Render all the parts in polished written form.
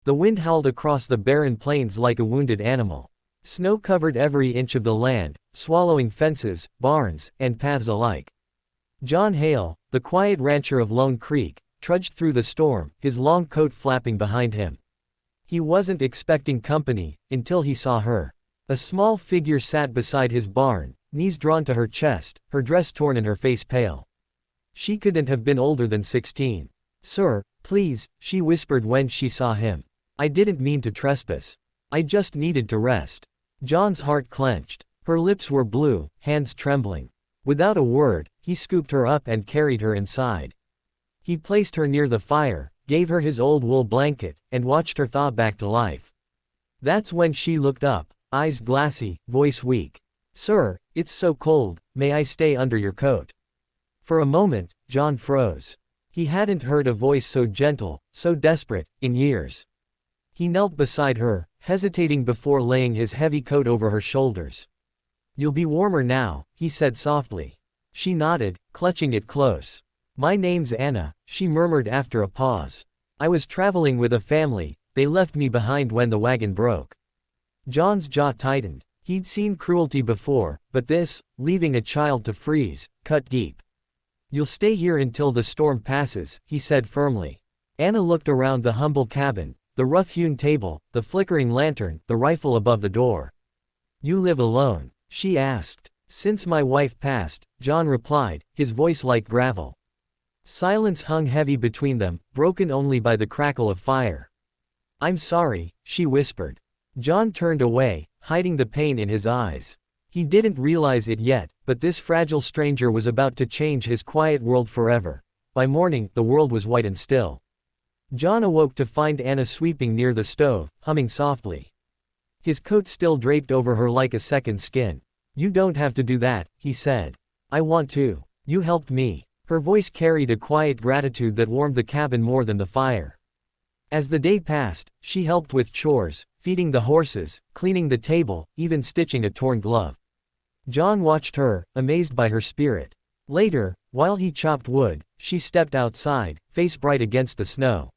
The wind howled across the barren plains like a wounded animal. Snow covered every inch of the land, swallowing fences, barns, and paths alike. John Hale, the quiet rancher of Lone Creek, trudged through the storm, his long coat flapping behind him. He wasn't expecting company, until he saw her. A small figure sat beside his barn, knees drawn to her chest, her dress torn and her face pale. She couldn't have been older than 16. "Sir, please," she whispered when she saw him. "I didn't mean to trespass. I just needed to rest." John's heart clenched. Her lips were blue, hands trembling. Without a word, he scooped her up and carried her inside. He placed her near the fire, gave her his old wool blanket, and watched her thaw back to life. That's when she looked up, eyes glassy, voice weak. "Sir, it's so cold, may I stay under your coat?" For a moment, John froze. He hadn't heard a voice so gentle, so desperate, in years. He knelt beside her, hesitating before laying his heavy coat over her shoulders. "You'll be warmer now," he said softly. She nodded, clutching it close. "My name's Anna," she murmured after a pause. "I was traveling with a family, they left me behind when the wagon broke." John's jaw tightened. He'd seen cruelty before, but this, leaving a child to freeze, cut deep. "You'll stay here until the storm passes," he said firmly. Anna looked around the humble cabin, the rough-hewn table, the flickering lantern, the rifle above the door. "You live alone?" she asked. "Since my wife passed," John replied, his voice like gravel. Silence hung heavy between them, broken only by the crackle of fire. "I'm sorry," she whispered. John turned away, hiding the pain in his eyes. He didn't realize it yet, but this fragile stranger was about to change his quiet world forever. By morning, the world was white and still. John awoke to find Anna sweeping near the stove, humming softly. His coat still draped over her like a second skin. "You don't have to do that," he said. "I want to. You helped me." Her voice carried a quiet gratitude that warmed the cabin more than the fire. As the day passed, she helped with chores, feeding the horses, cleaning the table, even stitching a torn glove. John watched her, amazed by her spirit. Later, while he chopped wood, she stepped outside, face bright against the snow.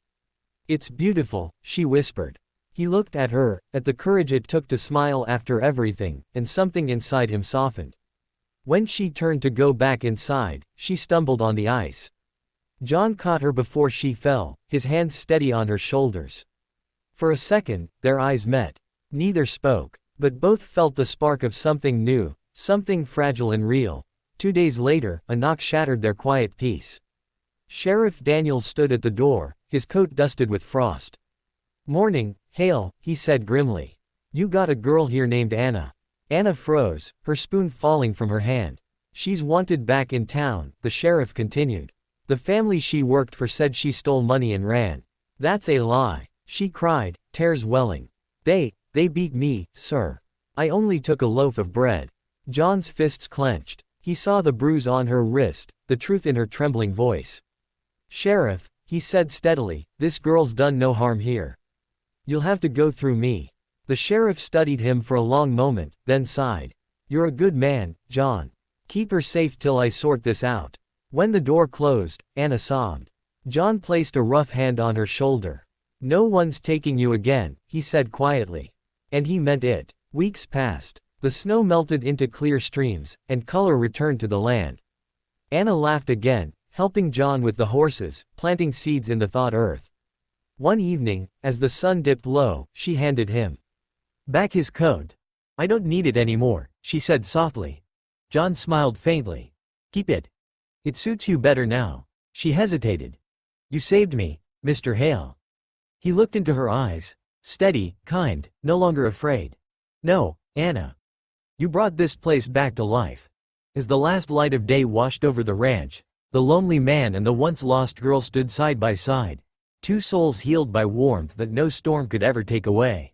"It's beautiful," she whispered. He looked at her, at the courage it took to smile after everything, and something inside him softened. When she turned to go back inside, she stumbled on the ice. John caught her before she fell, his hands steady on her shoulders. For a second, their eyes met. Neither spoke, but both felt the spark of something new, something fragile and real. 2 days later, a knock shattered their quiet peace. Sheriff Daniels stood at the door, his coat dusted with frost. "Morning, Hale," he said grimly. "You got a girl here named Anna." Anna froze, her spoon falling from her hand. "She's wanted back in town," the sheriff continued. "The family she worked for said she stole money and ran." "That's a lie," she cried, tears welling. They beat me, sir. I only took a loaf of bread." John's fists clenched. He saw the bruise on her wrist, the truth in her trembling voice. "Sheriff," he said steadily, "this girl's done no harm here. You'll have to go through me." The sheriff studied him for a long moment, then sighed. "You're a good man, John. Keep her safe till I sort this out." When the door closed, Anna sobbed. John placed a rough hand on her shoulder. "No one's taking you again," he said quietly. And he meant it. Weeks passed. The snow melted into clear streams, and color returned to the land. Anna laughed again, helping John with the horses, planting seeds in the thawed earth. One evening, as the sun dipped low, she handed him back his coat. "I don't need it anymore," she said softly. John smiled faintly. "Keep it. It suits you better now." She hesitated. "You saved me, Mr. Hale." He looked into her eyes. Steady, kind, no longer afraid. "No, Anna. You brought this place back to life." As the last light of day washed over the ranch, the lonely man and the once lost girl stood side by side. Two souls healed by warmth that no storm could ever take away.